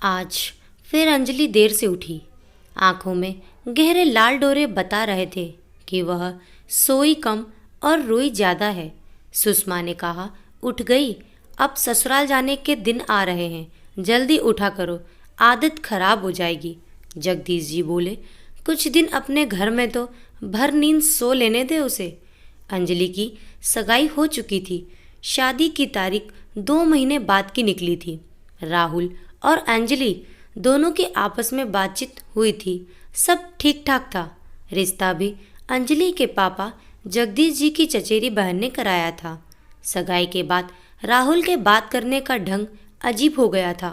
आज फिर अंजलि देर से उठी। आंखों में गहरे लाल डोरे बता रहे थे कि वह सोई कम और रोई ज़्यादा है। सुषमा ने कहा, उठ गई? अब ससुराल जाने के दिन आ रहे हैं, जल्दी उठा करो, आदत खराब हो जाएगी। जगदीश जी बोले, कुछ दिन अपने घर में तो भर नींद सो लेने दे उसे। अंजलि की सगाई हो चुकी थी। शादी की तारीख 2 महीने बाद की निकली थी। राहुल और अंजलि दोनों की आपस में बातचीत हुई थी। सब ठीक ठाक था। रिश्ता भी अंजलि के पापा जगदीश जी की चचेरी बहन ने कराया था। सगाई के बाद राहुल के बात करने का ढंग अजीब हो गया था।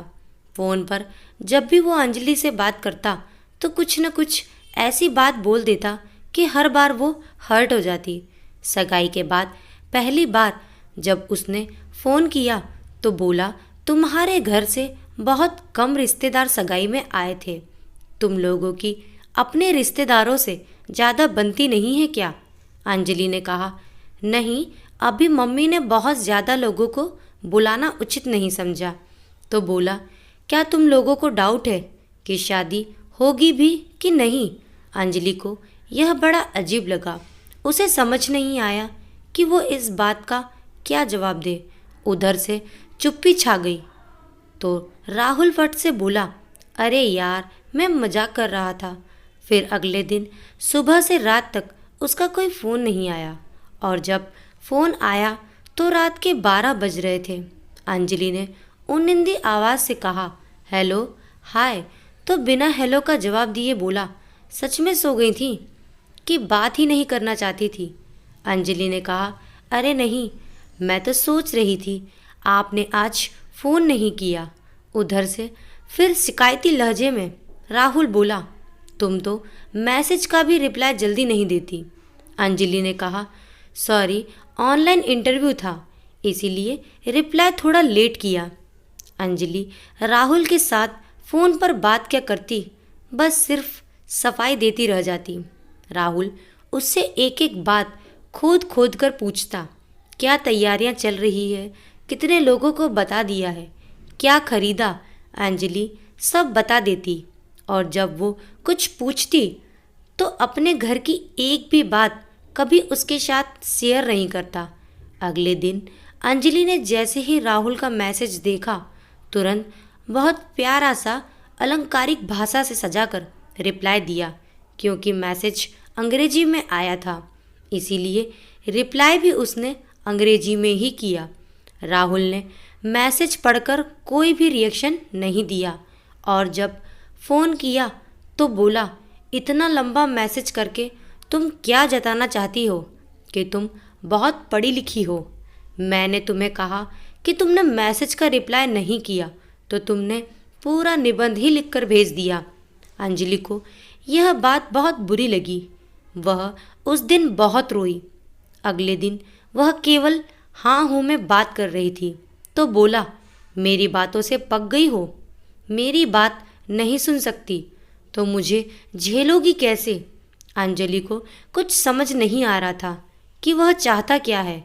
फ़ोन पर जब भी वो अंजलि से बात करता तो कुछ न कुछ ऐसी बात बोल देता कि हर बार वो हर्ट हो जाती। सगाई के बाद पहली बार जब उसने फ़ोन किया तो बोला, तुम्हारे घर से बहुत कम रिश्तेदार सगाई में आए थे। तुम लोगों की अपने रिश्तेदारों से ज़्यादा बनती नहीं है क्या? अंजलि ने कहा, नहीं, अभी मम्मी ने बहुत ज़्यादा लोगों को बुलाना उचित नहीं समझा। तो बोला, क्या तुम लोगों को डाउट है कि शादी होगी भी कि नहीं? अंजलि को यह बड़ा अजीब लगा। उसे समझ नहीं आया कि वो इस बात का क्या जवाब दे। उधर से चुप्पी छा गई। तो राहुल फट से बोला, अरे यार, मैं मजाक कर रहा था। फिर अगले दिन सुबह से रात तक उसका कोई फ़ोन नहीं आया और जब फ़ोन आया तो रात के 12 बज रहे थे। अंजलि ने उन्निंदी आवाज़ से कहा, हेलो, हाय, तो बिना हेलो का जवाब दिए बोला, सच में सो गई थी कि बात ही नहीं करना चाहती थी? अंजलि ने कहा, अरे नहीं, मैं तो सोच रही थी आपने आज फ़ोन नहीं किया। उधर से फिर शिकायती लहजे में राहुल बोला, तुम तो मैसेज का भी रिप्लाई जल्दी नहीं देती। अंजलि ने कहा, सॉरी, ऑनलाइन इंटरव्यू था, इसीलिए रिप्लाई थोड़ा लेट किया। अंजलि राहुल के साथ फ़ोन पर बात क्या करती, बस सिर्फ सफाई देती रह जाती। राहुल उससे एक एक बात खोद खोद कर पूछता, क्या तैयारियां चल रही है, कितने लोगों को बता दिया है, क्या खरीदा? अंजलि सब बता देती और जब वो कुछ पूछती तो अपने घर की एक भी बात कभी उसके साथ शेयर नहीं करता। अगले दिन अंजलि ने जैसे ही राहुल का मैसेज देखा, तुरंत बहुत प्यारा सा अलंकारिक भाषा से सजाकर रिप्लाई दिया। क्योंकि मैसेज अंग्रेजी में आया था, इसीलिए रिप्लाई भी उसने अंग्रेजी में ही किया। राहुल ने मैसेज पढ़कर कोई भी रिएक्शन नहीं दिया और जब फ़ोन किया तो बोला, इतना लंबा मैसेज करके तुम क्या जताना चाहती हो कि तुम बहुत पढ़ी लिखी हो? मैंने तुम्हें कहा कि तुमने मैसेज का रिप्लाई नहीं किया तो तुमने पूरा निबंध ही लिखकर भेज दिया। अंजलि को यह बात बहुत बुरी लगी। वह उस दिन बहुत रोई। अगले दिन वह केवल हाँ हूँ में बात कर रही थी तो बोला, मेरी बातों से पक गई हो? मेरी बात नहीं सुन सकती तो मुझे झेलोगी कैसे? अंजलि को कुछ समझ नहीं आ रहा था कि वह चाहता क्या है।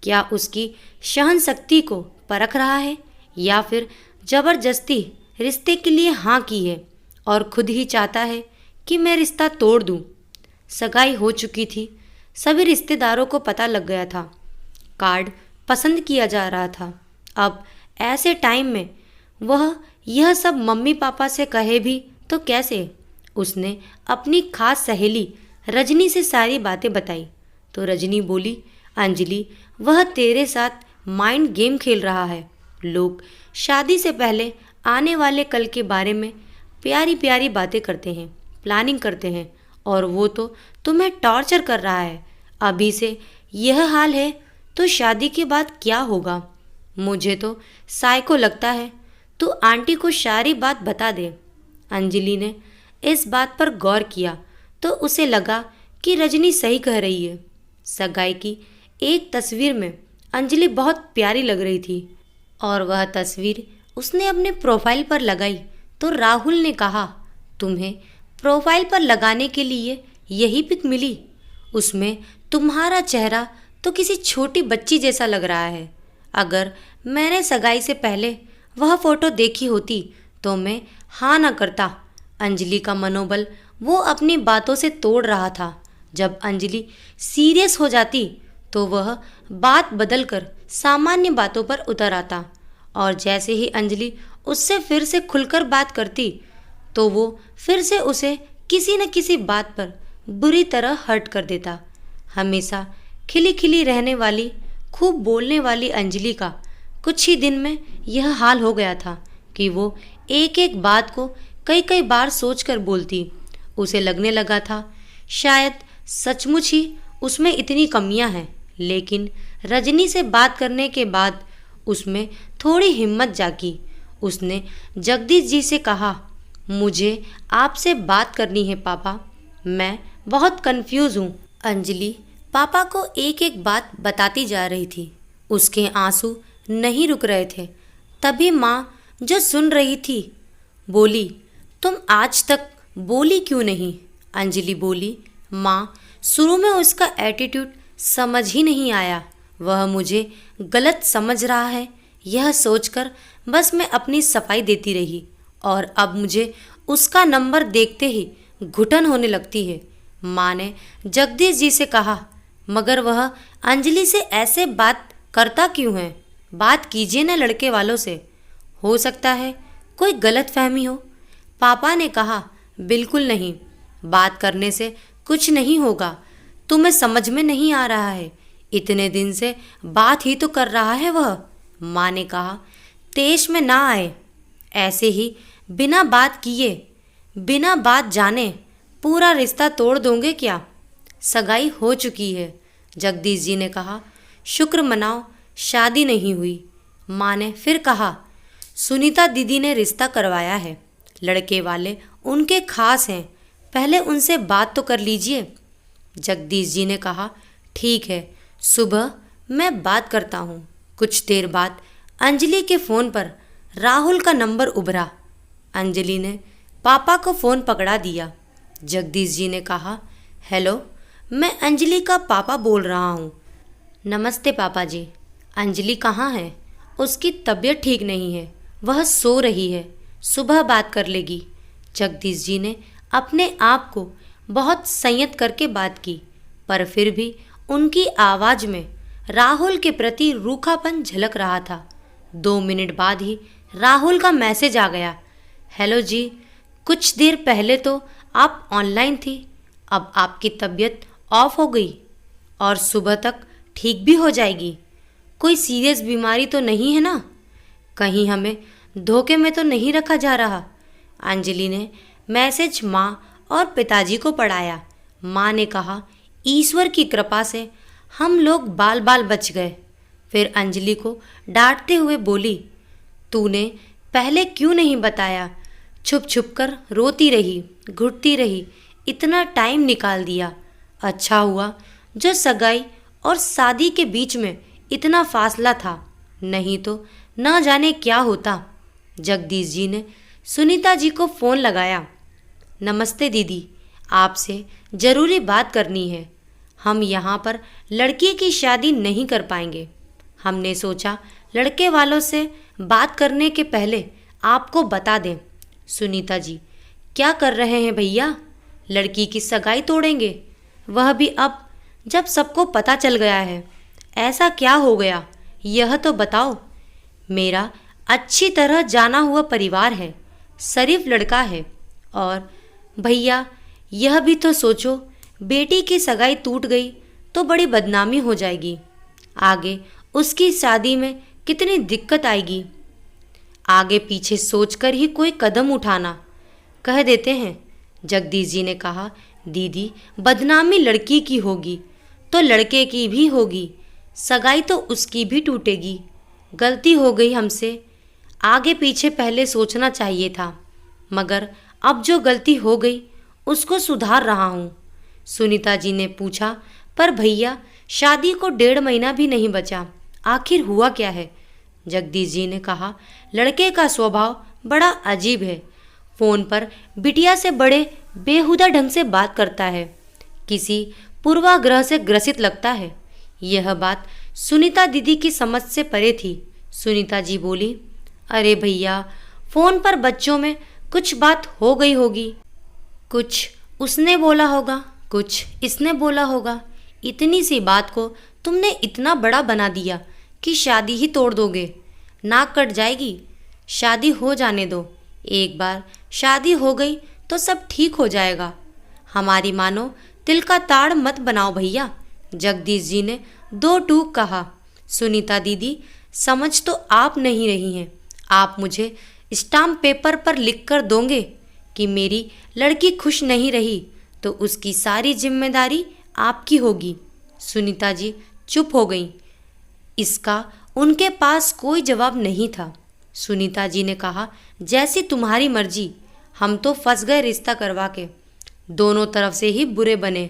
क्या उसकी सहन शक्ति को परख रहा है या फिर ज़बरदस्ती रिश्ते के लिए हाँ की है और खुद ही चाहता है कि मैं रिश्ता तोड़ दूँ। सगाई हो चुकी थी। सभी रिश्तेदारों को पता लग गया था। कार्ड पसंद किया जा रहा था। अब ऐसे टाइम में वह यह सब मम्मी पापा से कहे भी तो कैसे? उसने अपनी खास सहेली रजनी से सारी बातें बताई तो रजनी बोली, अंजलि, वह तेरे साथ माइंड गेम खेल रहा है। लोग शादी से पहले आने वाले कल के बारे में प्यारी प्यारी बातें करते हैं, प्लानिंग करते हैं और वो तो तुम्हें टॉर्चर कर रहा है। अभी से यह हाल है तो शादी के बाद क्या होगा? मुझे तो साइको लगता है। तू आंटी को सारी बात बता दे। अंजलि ने इस बात पर गौर किया तो उसे लगा कि रजनी सही कह रही है। सगाई की एक तस्वीर में अंजलि बहुत प्यारी लग रही थी और वह तस्वीर उसने अपने प्रोफाइल पर लगाई तो राहुल ने कहा, तुम्हें प्रोफाइल पर लगाने के लिए यही पिक मिली? उसमें तुम्हारा चेहरा तो किसी छोटी बच्ची जैसा लग रहा है। अगर मैंने सगाई से पहले वह फ़ोटो देखी होती तो मैं हाँ ना करता। अंजलि का मनोबल वो अपनी बातों से तोड़ रहा था। जब अंजलि सीरियस हो जाती तो वह बात बदलकर सामान्य बातों पर उतर आता, और जैसे ही अंजलि उससे फिर से खुलकर बात करती तो वो फिर से उसे किसी न किसी बात पर बुरी तरह हर्ट कर देता। हमेशा खिली खिली रहने वाली, खूब बोलने वाली अंजलि का कुछ ही दिन में यह हाल हो गया था कि वो एक एक बात को कई कई बार सोचकर बोलती। उसे लगने लगा था शायद सचमुच ही उसमें इतनी कमियां हैं, लेकिन रजनी से बात करने के बाद उसमें थोड़ी हिम्मत जागी। उसने जगदीश जी से कहा, मुझे आपसे बात करनी है पापा, मैं बहुत कंफ्यूज हूँ। अंजलि पापा को एक एक बात बताती जा रही थी। उसके आंसू नहीं रुक रहे थे। तभी माँ, जो सुन रही थी, बोली, तुम आज तक बोली क्यों नहीं? अंजलि बोली, माँ, शुरू में उसका एटीट्यूड समझ ही नहीं आया। वह मुझे गलत समझ रहा है, यह सोचकर बस मैं अपनी सफाई देती रही, और अब मुझे उसका नंबर देखते ही घुटन होने लगती है। माँ ने जगदीश जी से कहा, मगर वह अंजलि से ऐसे बात करता क्यों है? बात कीजिए न लड़के वालों से, हो सकता है कोई गलत फहमी हो। पापा ने कहा, बिल्कुल नहीं, बात करने से कुछ नहीं होगा। तुम्हें समझ में नहीं आ रहा है, इतने दिन से बात ही तो कर रहा है वह। माँ ने कहा, तेज में ना आए, ऐसे ही बिना बात किए, बिना बात जाने पूरा रिश्ता तोड़ दोगे क्या? सगाई हो चुकी है। जगदीश जी ने कहा, शुक्र मनाओ शादी नहीं हुई। माँ ने फिर कहा, सुनीता दीदी ने रिश्ता करवाया है, लड़के वाले उनके खास हैं, पहले उनसे बात तो कर लीजिए। जगदीश जी ने कहा, ठीक है, सुबह मैं बात करता हूँ। कुछ देर बाद अंजलि के फ़ोन पर राहुल का नंबर उभरा। अंजलि ने पापा को फ़ोन पकड़ा दिया। जगदीश जी ने कहा, हेलो, मैं अंजलि का पापा बोल रहा हूँ। नमस्ते पापा जी। अंजलि कहाँ है? उसकी तबीयत ठीक नहीं है, वह सो रही है, सुबह बात कर लेगी। जगदीश जी ने अपने आप को बहुत संयत करके बात की, पर फिर भी उनकी आवाज़ में राहुल के प्रति रूखापन झलक रहा था। 2 मिनट बाद ही राहुल का मैसेज आ गया, हेलो जी, कुछ देर पहले तो आप ऑनलाइन थी, अब आपकी तबीयत ऑफ हो गई और सुबह तक ठीक भी हो जाएगी। कोई सीरियस बीमारी तो नहीं है ना? कहीं हमें धोखे में तो नहीं रखा जा रहा? अंजलि ने मैसेज माँ और पिताजी को पढ़ाया। माँ ने कहा, ईश्वर की कृपा से हम लोग बाल बाल बच गए। फिर अंजलि को डांटते हुए बोली, तूने पहले क्यों नहीं बताया? छुप छुप कर रोती रही, घुटती रही, इतना टाइम निकाल दिया। अच्छा हुआ जो सगाई और शादी के बीच में इतना फासला था, नहीं तो न जाने क्या होता। जगदीश जी ने सुनीता जी को फ़ोन लगाया। नमस्ते दीदी, आपसे ज़रूरी बात करनी है। हम यहाँ पर लड़की की शादी नहीं कर पाएंगे। हमने सोचा लड़के वालों से बात करने के पहले आपको बता दें। सुनीता जी, क्या कर रहे हैं भैया? लड़की की सगाई तोड़ेंगे, वह भी अब जब सबको पता चल गया है। ऐसा क्या हो गया, यह तो बताओ। मेरा अच्छी तरह जाना हुआ परिवार है, शरीफ लड़का है, और भैया यह भी तो सोचो, बेटी की सगाई टूट गई तो बड़ी बदनामी हो जाएगी। आगे उसकी शादी में कितनी दिक्कत आएगी। आगे पीछे सोचकर ही कोई कदम उठाना, कह देते हैं। जगदीश जी ने कहा, दीदी, बदनामी लड़की की होगी तो लड़के की भी होगी, सगाई तो उसकी भी टूटेगी। गलती हो गई हमसे, आगे पीछे पहले सोचना चाहिए था, मगर अब जो गलती हो गई उसको सुधार रहा हूँ। सुनीता जी ने पूछा, पर भैया शादी को 1.5 महीना भी नहीं बचा, आखिर हुआ क्या है? जगदीश जी ने कहा, लड़के का स्वभाव बड़ा अजीब है, फ़ोन पर बिटिया से बड़े बेहुदा ढंग से बात करता है, किसी पूर्वाग्रह से ग्रसित लगता है। यह बात सुनीता दीदी की समझ से परे थी। सुनीता जी बोली, अरे भैया, फोन पर बच्चों में कुछ बात हो गई होगी, कुछ उसने बोला होगा, कुछ इसने बोला होगा। इतनी सी बात को तुमने इतना बड़ा बना दिया कि शादी ही तोड़ दोगे। नाक कट जाएगी। शादी हो जाने दो। एक बार शादी हो गई तो सब ठीक हो जाएगा। हमारी मानो तिल का ताड़ मत बनाओ भैया, जगदीश जी ने दो टूक कहा। सुनीता दीदी, समझ तो आप नहीं रही हैं। आप मुझे स्टाम्प पेपर पर लिख कर दोगे कि मेरी लड़की खुश नहीं रही तो उसकी सारी जिम्मेदारी आपकी होगी। सुनीता जी चुप हो गईं। इसका उनके पास कोई जवाब नहीं था। सुनीता जी ने कहा, जैसी तुम्हारी मर्जी, हम तो फंस गए रिश्ता करवा के। दोनों तरफ से ही बुरे बने।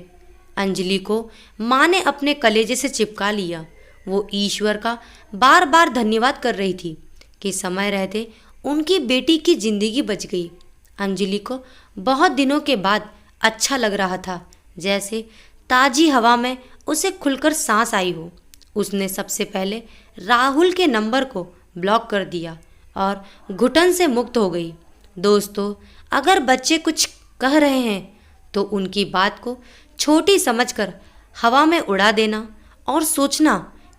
अंजलि को माँ ने अपने कलेजे से चिपका लिया। वो ईश्वर का बार बार धन्यवाद कर रही थी कि समय रहते उनकी बेटी की जिंदगी बच गई। अंजलि को बहुत दिनों के बाद अच्छा लग रहा था, जैसे ताजी हवा में उसे खुलकर सांस आई हो। उसने सबसे पहले राहुल के नंबर को ब्लॉक कर दिया और घुटन से मुक्त हो गई। दोस्तों, अगर बच्चे कुछ कह रहे हैं तो उनकी बात को छोटी समझकर हवा में उड़ा देना और सोचना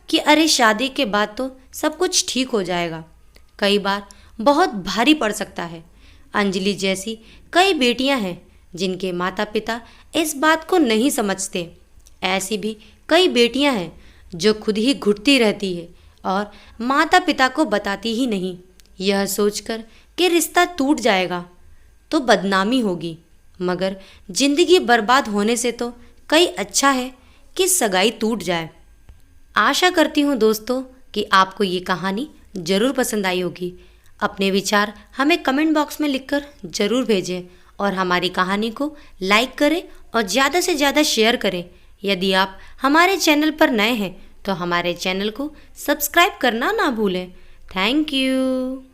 कि अरे शादी के बाद तो सब कुछ ठीक हो जाएगा, कई बार बहुत भारी पड़ सकता है। अंजलि जैसी कई बेटियां हैं जिनके माता पिता इस बात को नहीं समझते। ऐसी भी कई बेटियां हैं जो खुद ही घुटती रहती है और माता पिता को बताती ही नहीं, यह सोचकर कि रिश्ता टूट जाएगा तो बदनामी होगी। मगर जिंदगी बर्बाद होने से तो कई अच्छा है कि सगाई टूट जाए। आशा करती हूँ दोस्तों कि आपको ये कहानी ज़रूर पसंद आई होगी। अपने विचार हमें कमेंट बॉक्स में लिखकर ज़रूर भेजें और हमारी कहानी को लाइक करें और ज़्यादा से ज़्यादा शेयर करें। यदि आप हमारे चैनल पर नए हैं तो हमारे चैनल को सब्सक्राइब करना ना भूलें। Thank you.